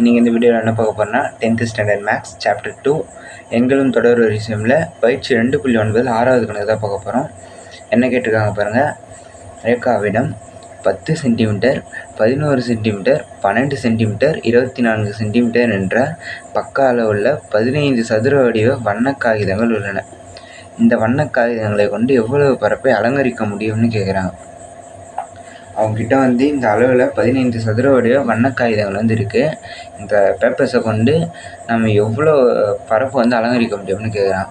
இன்றைக்கி இந்த வீடியோவில் என்ன பார்க்க போகிறோன்னா 10th ஸ்டாண்டர்ட் மேக்ஸ் சாப்டர் 2 எண்களும் தொடர் வரிசையில் பயிற்சி 2.9 6வது கணக்கு தான் பார்க்க போகிறோம். என்ன கேட்டிருக்காங்க பாருங்கள். ரேகாவிடம் 10 சென்டிமீட்டர் 11 சென்டிமீட்டர் 12 சென்டிமீட்டர் 24 சென்டிமீட்டர் என்ற பக்க அளவுள்ள 15 சதுர வடிவ வண்ண காகிதங்கள் உள்ளன. இந்த வண்ண காகிதங்களை கொண்டு எவ்வளவு பரப்பை அலங்கரிக்க முடியும்னு கேட்குறாங்க. அவங்ககிட்ட இந்த அளவில் 15 சதுர வடிவ வண்ண காகிதங்கள் இருக்குது. இந்த பேப்பர்ஸை கொண்டு நம்ம எவ்வளோ பரப்பு அலங்கரிக்க முடியும்னு கேட்குறான்.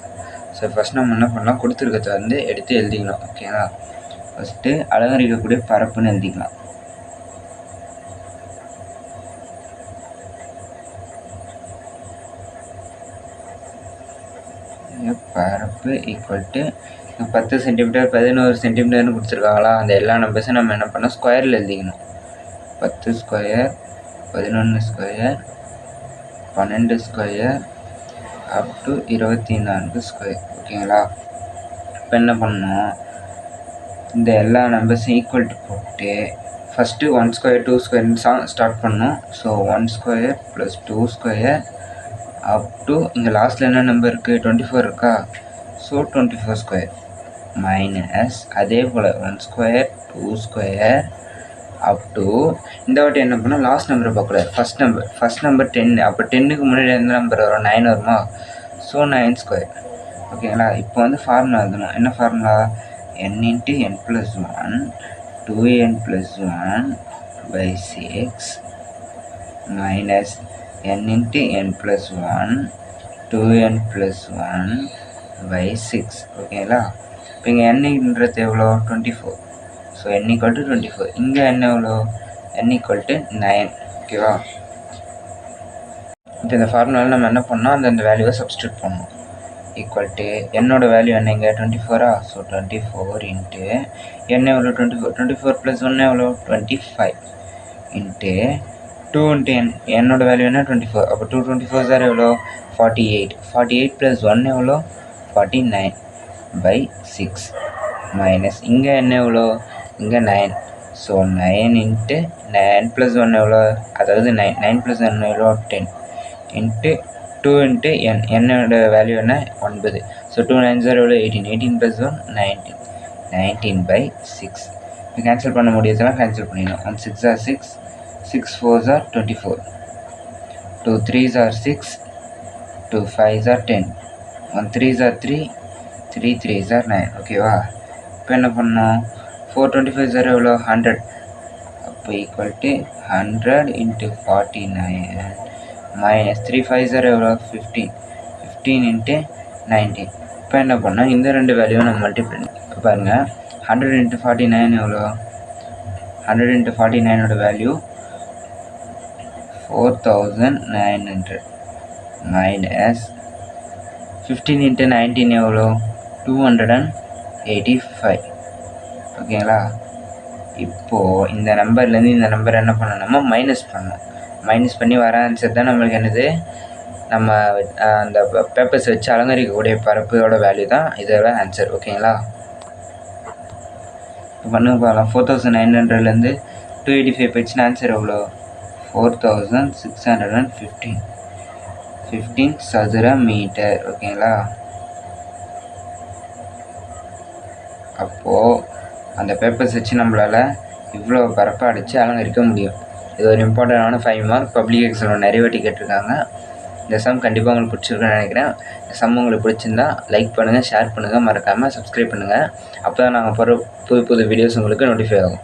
ஸோ ஃபஸ்ட் நம்ம என்ன பண்ணலாம், கொடுத்துருக்கத்தை எடுத்து எழுதிக்கணும். ஓகேங்களா, ஃபஸ்ட்டு அலங்கரிக்கக்கூடிய பரப்புன்னு எழுதிக்கலாம். பரப்பு ஈக்குவல் டு 10 சென்டிமீட்டர் 11 சென்டிமீட்டர்னு கொடுத்துருக்காங்களா, அந்த எல்லா நம்பர்ஸும் நம்ம என்ன பண்ணோம், ஸ்கொயரில் எழுதிக்கணும். 10 square 11 square 12 square up to 24 square. ஓகேங்களா, இப்போ என்ன பண்ணணும், இந்த எல்லா நம்பர்ஸும் ஈக்குவல் டு போட்டு ஃபஸ்ட்டு 1 ஸ்கொயர் 2 ஸ்கொயர்னு ஸ்டார்ட் பண்ணணும். So 1 square plus 2 square up to இங்கே லாஸ்ட்டில் என்ன நம்பர் இருக்குது, 24 இருக்கா. ஸோ 24 ஸ்கொயர் மைனஸ் அதே போல் 1 ஸ்கொயர் 2 ஸ்கொயர் அப் டு இந்த வாட்டி என்ன பண்ணால் லாஸ்ட் நம்பரை பார்க்கக்கூடாது, ஃபஸ்ட் நம்பர் 10. அப்போ 10க்கு முன்னாடி எந்த நம்பர் வரும், 9 வருமா. So 9 square. ஓகேங்களா, இப்போ ஃபார்முலா எழுதணும். என்ன formula, n × n + 1 2n + 1 / 6 minus n × n + 1 2n + 1 / 6. ஓகேங்களா, இப்போ இங்கே என்னன்றது எவ்வளோ, 24. So n = 24. இங்கே என்ன எவ்வளோ, n = 9. ஓகேவா, இப்போ இந்த ஃபார்முலாவில் நம்ம என்ன பண்ணோம், அந்த வேல்யூவை சப்ஸ்டியூட் பண்ணணும். ஈக்குவல் டு என்னோட வேல்யூ என்ன இங்கே 24. ஸோ 24 இன்ட்டு n எவ்வளோ 24 + 1 எவ்வளோ 25 இன்ட்டு 2 இன்ட்டு என்னோட வேல்யூ என்ன 24. அப்போ 2 24 எவ்வளோ 48. 48 + 1 எவ்வளோ 49/6 மைனஸ் இங்கே என்ன எவ்வளோ, இங்கே 9. ஸோ 9 இன்ட்டு 9 + 1 எவ்வளோ, அதாவது 9 + 1 எவ்வளோ 10 இன்ட்டு 2 இன்ட்டு என்னோட வேல்யூ என்ன 9. ஸோ 2 9 எவ்வளோ 18. 18 + 1 19. 19/6. இப்போ கேன்சல் பண்ண முடியாதெல்லாம் கேன்சல் பண்ணிடணும். 1 6 are 6 6 4s are 24 2 3s are 6 2 5s are 10 1 3s are 3 3 3s are 9. ஓகேவா, இப்போ என்ன பண்ணோம், 425 எவ்வளோ 100. அப்போ ஈக்குவல் டு 100 × 49 மைனஸ் 3 5 எவ்வளோ 15. 15 × 19. இப்போ என்ன பண்ணோம், இந்த ரெண்டு வேல்யூவை நம்ம மல்டிப்ளை இப்போ பாருங்கள். 100 × 49 எவ்வளோ, 100 × 49ஓட வேல்யூ 4900 மைனஸ் 15 × 19 எவ்வளோ 285. ஓகேங்களா, இப்போது இந்த நம்பர்லேருந்து இந்த நம்பர் என்ன பண்ணணும்னா மைனஸ் பண்ணணும். மைனஸ் பண்ணி வர ஆன்சர் தான் நம்மளுக்கு என்னது, நம்ம அந்த பேப்பர்ஸ் வச்சு அலங்கரிக்கக்கூடிய பரப்போட வேல்யூ தான் இதோட ஆன்சர். ஓகேங்களா, இப்போ பண்ணுங்க பார்க்கலாம். 4900லேருந்து 285 போயிடுச்சுன்னா ஆன்சர் எவ்வளோ 4615 15 சதுர மீட்டர். ஓகேங்களா, அப்போது அந்த பேப்பர்ஸ் வச்சு நம்மளால் இவ்வளோ பரப்பை அடித்து அலங்கரிக்க முடியும். இது ஒரு இம்பார்ட்டண்டான 5 மார்க் பப்ளிக் எக்ஸாமில் நிறைய வாட்டி கேட்டிருக்காங்க. இந்த சம் கண்டிப்பாக உங்களுக்கு பிடிச்சிருக்குன்னு நினைக்கிறேன். இந்த சம் உங்களுக்கு பிடிச்சிருந்தா லைக் பண்ணுங்கள், ஷேர் பண்ணுங்கள், மறக்காமல் சப்ஸ்கிரைப் பண்ணுங்கள். அப்போ தான் நாங்கள் போகிற புது வீடியோஸ் உங்களுக்கு நோட்டிஃபை ஆகும்.